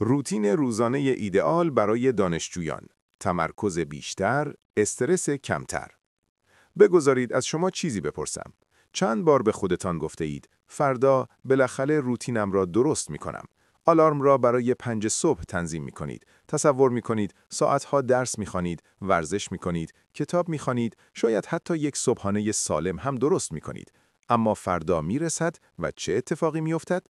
روتین روزانه ایدئال برای دانشجویان، تمرکز بیشتر، استرس کمتر. بگذارید از شما چیزی بپرسم. چند بار به خودتان گفته اید فردا بالاخره روتینم را درست می کنم. آلارم را برای 5 صبح تنظیم می کنید. تصور می کنید ساعتها درس می خوانید، ورزش می کنید، کتاب می خوانید، شاید حتی یک صبحانه سالم هم درست می کنید. اما فردا می رسد و چه اتفاقی می افتد؟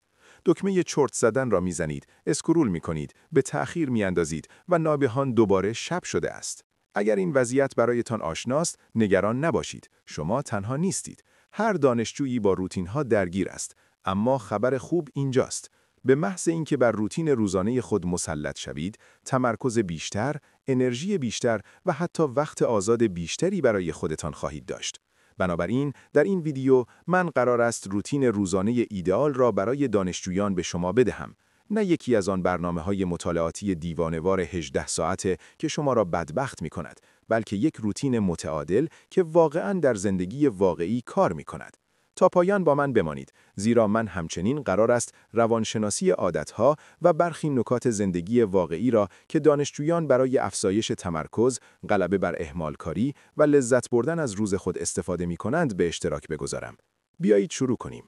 دکمه چرت زدن را می زنید، اسکرول می کنید، به تأخیر می اندازید و ناگهان دوباره شب شده است. اگر این وضعیت برایتان آشناست، نگران نباشید. شما تنها نیستید. هر دانشجویی با روتین‌ها درگیر است. اما خبر خوب اینجاست. به محض اینکه بر روتین روزانه خود مسلط شوید، تمرکز بیشتر، انرژی بیشتر و حتی وقت آزاد بیشتری برای خودتان خواهید داشت. بنابراین در این ویدیو من قرار است روتین روزانه ایدئال را برای دانشجویان به شما بدهم. نه یکی از آن برنامه‌های مطالعاتی دیوانه‌وار 18 ساعته که شما را بدبخت می‌کند، بلکه یک روتین متعادل که واقعاً در زندگی واقعی کار می‌کند. تا پایان با من بمانید، زیرا من همچنین قرار است روانشناسی عادتها و برخی نکات زندگی واقعی را که دانشجویان برای افزایش تمرکز، غلبه بر اهمالکاری و لذت بردن از روز خود استفاده می‌کنند به اشتراک بگذارم. بیایید شروع کنیم.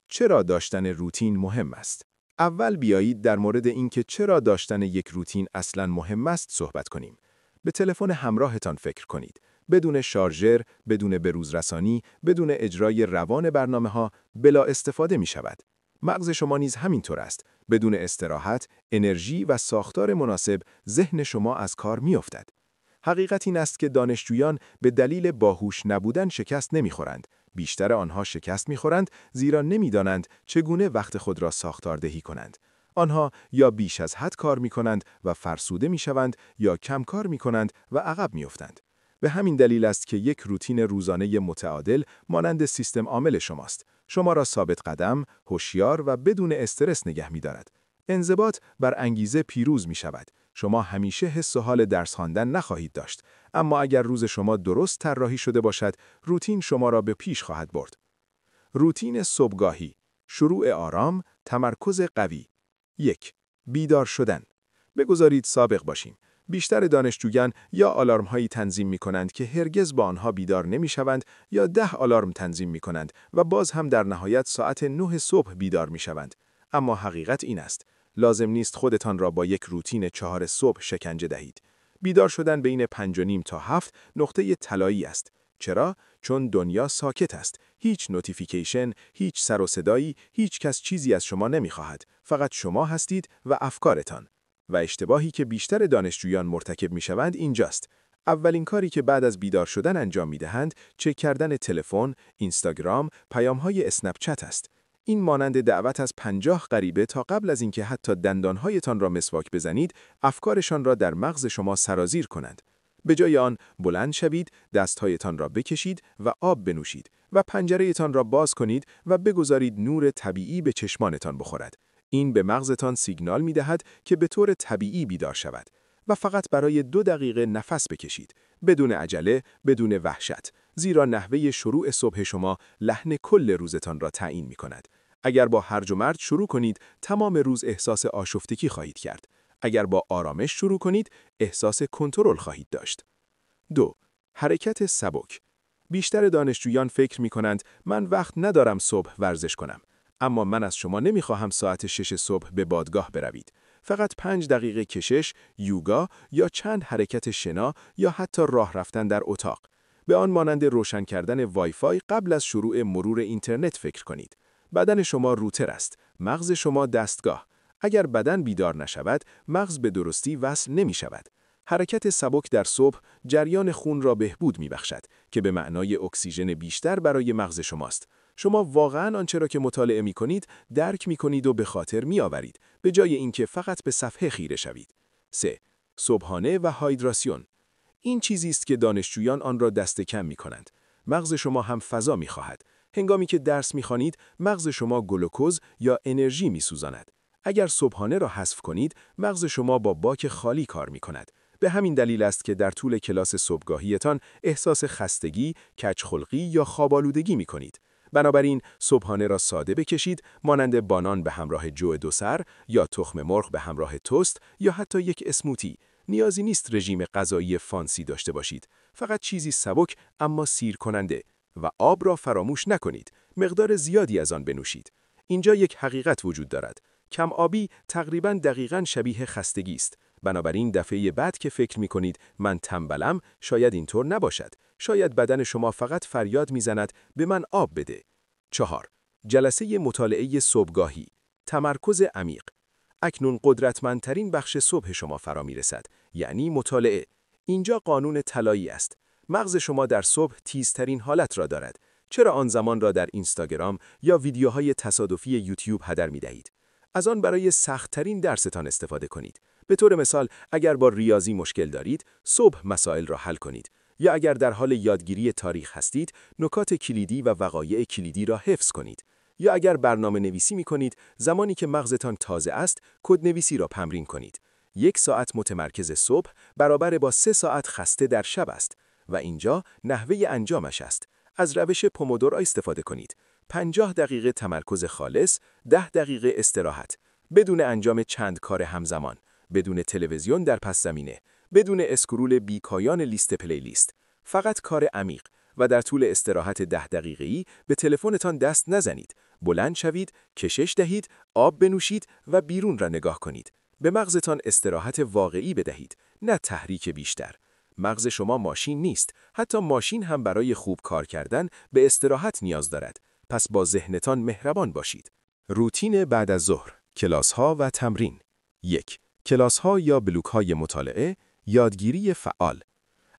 چرا داشتن روتین مهم است؟ اول بیایید در مورد اینکه چرا داشتن یک روتین اصلاً مهم است صحبت کنیم. به تلفن همراهتان فکر کنید. بدون شارژر، بدون بروزرسانی، بدون اجرای روان برنامه‌ها، بلا استفاده می شود. مغز شما نیز همینطور است. بدون استراحت، انرژی و ساختار مناسب، ذهن شما از کار می افتد. حقیقت این است که دانشجویان به دلیل باهوش نبودن شکست نمی‌خورند. بیشتر آنها شکست می‌خورند زیرا نمی‌دانند چگونه وقت خود را ساختاردهی کنند. آنها یا بیش از حد کار می‌کنند و فرسوده می‌شوند یا کم کار می‌کنند و عقب می‌افتند. به همین دلیل است که یک روتین روزانه متعادل مانند سیستم عامل شماست. شما را ثابت قدم، هوشیار و بدون استرس نگه می‌دارد. انضباط بر انگیزه پیروز می‌شود. شما همیشه حس و حال درس خواندن نخواهید داشت، اما اگر روز شما درست طراحی شده باشد، روتین شما را به پیش خواهد برد. روتین صبحگاهی، شروع آرام، تمرکز قوی. 1. بیدار شدن. بگذارید سابق باشیم. بیشتر دانشجویان یا آلارم‌هایی تنظیم می‌کنند که هرگز با آنها بیدار نمی‌شوند یا 10 آلارم تنظیم می‌کنند و باز هم در نهایت ساعت 9 صبح بیدار می‌شوند. اما حقیقت این است. لازم نیست خودتان را با یک روتین 4 صبح شکنجه دهید. بیدار شدن بین 5:30 تا 7 نقطه طلایی است. چرا؟ چون دنیا ساکت است. هیچ نوتیفیکیشن، هیچ سر و صدایی، هیچ کس چیزی از شما نمی‌خواهد. فقط شما هستید و افکارتان. و اشتباهی که بیشتر دانشجویان مرتکب می‌شوند اینجاست. اولین کاری که بعد از بیدار شدن انجام می‌دهند، چک کردن تلفن، اینستاگرام، پیام‌های اسنپ چت است. این مانند دعوت از 50 غریبه تا قبل از اینکه حتی دندانهایتان را مسواک بزنید، افکارشان را در مغز شما سرازیر کنند. به جای آن، بلند شوید، دستهایتان را بکشید و آب بنوشید و پنجره‌تان را باز کنید و بگذارید نور طبیعی به چشمانتان بخورد. این به مغزتان سیگنال می‌دهد که به طور طبیعی بیدار شود. و فقط برای 2 دقیقه نفس بکشید، بدون عجله، بدون وحشت، زیرا نحوه شروع صبح شما لحن کل روزتان را تعیین می‌کند. اگر با هرج و مرج شروع کنید، تمام روز احساس آشفتگی خواهید کرد. اگر با آرامش شروع کنید، احساس کنترل خواهید داشت. 2. حرکت سبک. بیشتر دانشجویان فکر می‌کنند من وقت ندارم صبح ورزش کنم. اما من از شما نمی‌خواهم ساعت 6 صبح به بادگاه بروید. فقط 5 دقیقه کشش، یوگا یا چند حرکت شنا یا حتی راه رفتن در اتاق. به آن مانند روشن کردن وایفای قبل از شروع مرور اینترنت فکر کنید. بدن شما روتر است، مغز شما دستگاه. اگر بدن بیدار نشود، مغز به درستی وصل نمی شود. حرکت سبک در صبح جریان خون را بهبود می بخشد که به معنای اکسیژن بیشتر برای مغز شماست. شما واقعاً آنچه را که مطالعه می کنید درک می کنید و به خاطر می آورید، به جای اینکه فقط به صفحه خیره شوید. 3. صبحانه و هایدراسیون. این چیزی است که دانشجویان آن را دست کم می کنند. مغز شما هم فضا می خواهد. هنگامی که درس می خوانید، مغز شما گلوکوز یا انرژی می سوزاند. اگر صبحانه را حذف کنید، مغز شما با باک خالی کار می کند. به همین دلیل است که در طول کلاس صبحگاهیتان احساس خستگی، کج‌خلقی یا خواب‌آلودگی می کنید. بنابراین صبحانه را ساده بکشید، مانند بانان به همراه جو 2 سر یا تخم مرغ به همراه توست یا حتی یک اسموتی. نیازی نیست رژیم غذایی فانسی داشته باشید، فقط چیزی سبک اما سیر کننده. و آب را فراموش نکنید، مقدار زیادی از آن بنوشید. اینجا یک حقیقت وجود دارد. کم آبی تقریباً دقیقاً شبیه خستگی است. بنابراین دفعه بعد که فکر می کنید من تنبلم، شاید اینطور نباشد. شاید بدن شما فقط فریاد میزند به من آب بده. 4. جلسه مطالعه صبحگاهی. تمرکز عمیق. اکنون قدرتمندترین بخش صبح شما فرا میرسد، یعنی مطالعه. اینجا قانون طلایی است. مغز شما در صبح تیزترین حالت را دارد. چرا آن زمان را در اینستاگرام یا ویدیوهای تصادفی یوتیوب هدر می دهید؟ از آن برای سخت‌ترین درستان استفاده کنید. به طور مثال، اگر با ریاضی مشکل دارید، صبح مسائل را حل کنید. یا اگر در حال یادگیری تاریخ هستید، نکات کلیدی و وقایع کلیدی را حفظ کنید. یا اگر برنامه نویسی می کنید، زمانی که مغزتان تازه است، کدنویسی را تمرین کنید. 1 ساعت متمرکز صبح برابر با 3 ساعت خسته در شب است. و اینجا نحوه انجامش است. از روش پومودورو استفاده کنید. 50 دقیقه تمرکز خالص، 10 دقیقه استراحت. بدون انجام چند کار همزمان. بدون تلویزیون در پس زمینه. بدون اسکرول بی‌پایان لیست پلیلیست. فقط کار عمیق. و در طول استراحت 10 دقیقه‌ای به تلفنتان دست نزنید. بلند شوید، کشش دهید، آب بنوشید و بیرون را نگاه کنید. به مغزتان استراحت واقعی بدهید، نه تحریک بیشتر. مغز شما ماشین نیست. حتی ماشین هم برای خوب کار کردن به استراحت نیاز دارد. پس با ذهنتان مهربان باشید. روتین بعد از ظهر، کلاس‌ها و تمرین. 1. کلاس‌ها یا بلوک‌های مطالعه، یادگیری فعال.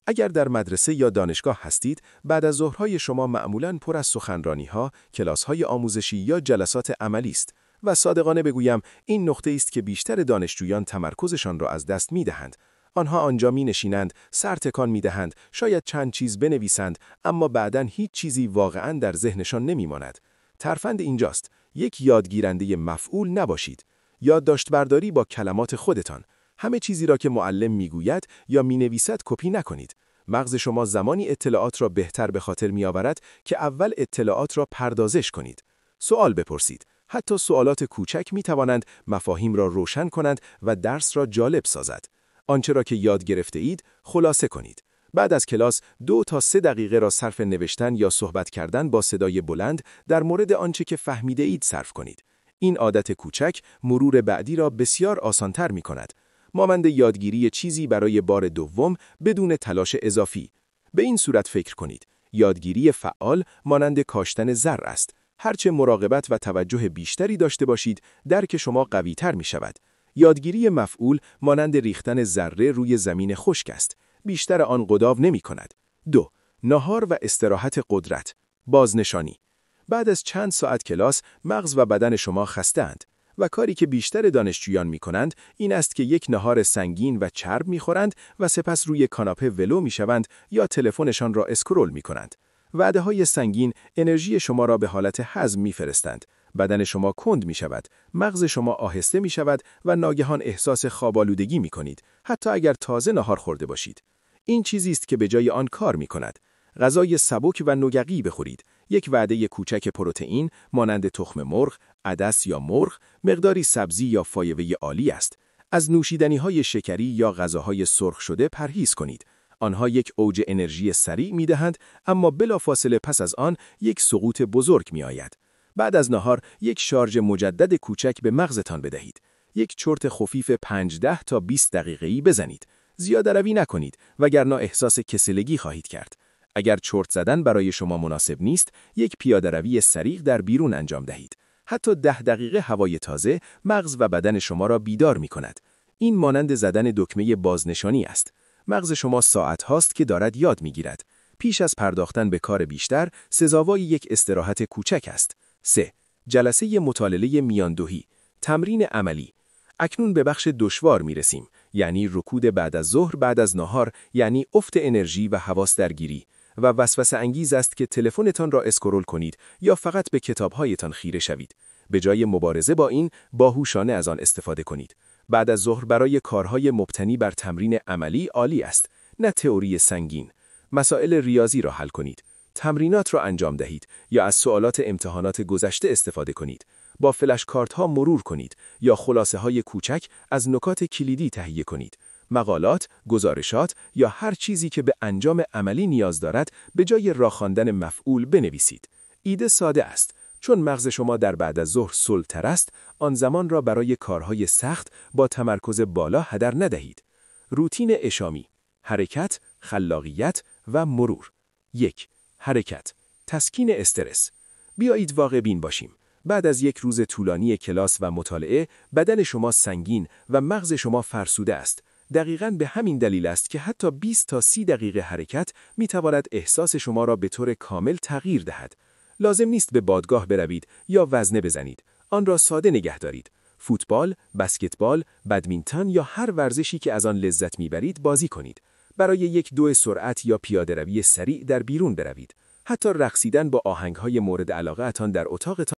اگر در مدرسه یا دانشگاه هستید، بعد از ظهرهای شما معمولاً پر از سخنرانی‌ها، کلاس‌های آموزشی یا جلسات عملی است. و صادقانه بگویم، این نقطه است که بیشتر دانشجویان تمرکزشان را از دست می‌دهند. آنها آنجا می‌نشینند، سر تکان می‌دهند، شاید چند چیز بنویسند، اما بعداً هیچ چیزی واقعاً در ذهنشان نمی‌ماند. ترفند اینجاست، یک یادگیرنده مفعول نباشید. یادداشت برداری با کلمات خودتان. همه چیزی را که معلم میگوید یا مینویسد کپی نکنید. مغز شما زمانی اطلاعات را بهتر به خاطر میآورد که اول اطلاعات را پردازش کنید. سوال بپرسید. حتی سوالات کوچک میتوانند مفاهیم را روشن کنند و درس را جالب سازد. آنچه را که یاد گرفته اید خلاصه کنید. بعد از کلاس 2 تا 3 دقیقه را صرف نوشتن یا صحبت کردن با صدای بلند در مورد آنچه که فهمیده اید صرف کنید. این عادت کوچک مرور بعدی را بسیار آسانتر می کند. مانند یادگیری چیزی برای بار دوم بدون تلاش اضافی. به این صورت فکر کنید. یادگیری فعال مانند کاشتن زر است. هرچه مراقبت و توجه بیشتری داشته باشید، درک شما قوی‌تر می شود. یادگیری مفعول مانند ریختن ذره روی زمین خشک است. بیشتر آن قداو نمی کند. 2. ناهار و استراحت قدرت. بازنشانی. بعد از چند ساعت کلاس، مغز و بدن شما خسته‌اند. و کاری که بیشتر دانشجویان می کنند این است که یک نهار سنگین و چرب می خورند و سپس روی کاناپه ولو می شوند یا تلفنشان را اسکرول می کنند. وعده‌های سنگین انرژی شما را به حالت هضم می فرستند. بدن شما کند می شود، مغز شما آهسته می شود و ناگهان احساس خواب‌آلودگی می کنید، حتی اگر تازه نهار خورده باشید. این چیزی است که به جای آن کار می کند. غذای سبک و نگهی بخورید. یک وعده کوچک پروتئین مانند تخم مرغ، عدس یا مرغ، مقداری سبزی یا فایبر عالی است. از نوشیدنی‌های شکری یا غذاهای سرخ شده پرهیز کنید. آنها یک اوج انرژی سریع می‌دهند، اما بلافاصله پس از آن یک سقوط بزرگ می‌آید. بعد از نهار یک شارژ مجدد کوچک به مغزتان بدهید. یک چرت خفیف 15 تا 20 دقیقه‌ای بزنید. زیاده روی نکنید وگرنه احساس کسلگی خواهید کرد. اگر چرت زدن برای شما مناسب نیست، یک پیاده‌روی سریع در بیرون انجام دهید. حتی 10 دقیقه هوای تازه مغز و بدن شما را بیدار می‌کند. این مانند زدن دکمه بازنشانی است. مغز شما ساعت هاست که دارد یاد می‌گیرد. پیش از پرداختن به کار بیشتر، سزاوای یک استراحت کوچک است. 3. جلسه مطالعه میاندوحی. تمرین عملی. اکنون به بخش دشوار می‌رسیم، یعنی رکود بعد از ظهر بعد از نهار، یعنی افت انرژی و حواس درگیری. و وسوسه انگیز است که تلفنتان را اسکرول کنید یا فقط به کتاب‌هایتان خیره شوید. به جای مبارزه با این، باهوشانه از آن استفاده کنید. بعد از ظهر برای کارهای مبتنی بر تمرین عملی عالی است، نه تئوری سنگین. مسائل ریاضی را حل کنید. تمرینات را انجام دهید یا از سوالات امتحانات گذشته استفاده کنید. با فلش کارت ها مرور کنید یا خلاصه های کوچک از نکات کلیدی تهیه کنید. مقالات، گزارشات یا هر چیزی که به انجام عملی نیاز دارد به جای راه خواندن مفعول بنویسید. ایده ساده است. چون مغز شما در بعد از ظهر صلب‌تر است، آن زمان را برای کارهای سخت با تمرکز بالا هدر ندهید. روتین اشامی: حرکت، خلاقیت و مرور. 1. حرکت. تسکین استرس. بیایید واقع بین باشیم. بعد از یک روز طولانی کلاس و مطالعه، بدن شما سنگین و مغز شما فرسوده است. دقیقاً به همین دلیل است که حتی 20 تا 30 دقیقه حرکت می‌تواند احساس شما را به طور کامل تغییر دهد. لازم نیست به بادگاه بروید یا وزنه بزنید. آن را ساده نگه دارید. فوتبال، بسکتبال، بدمینتون یا هر ورزشی که از آن لذت می‌برید بازی کنید. برای یک دو سرعت یا پیاده‌روی سریع در بیرون بروید. حتی رقصیدن با آهنگ‌های مورد علاقه‌تان در اتاقتان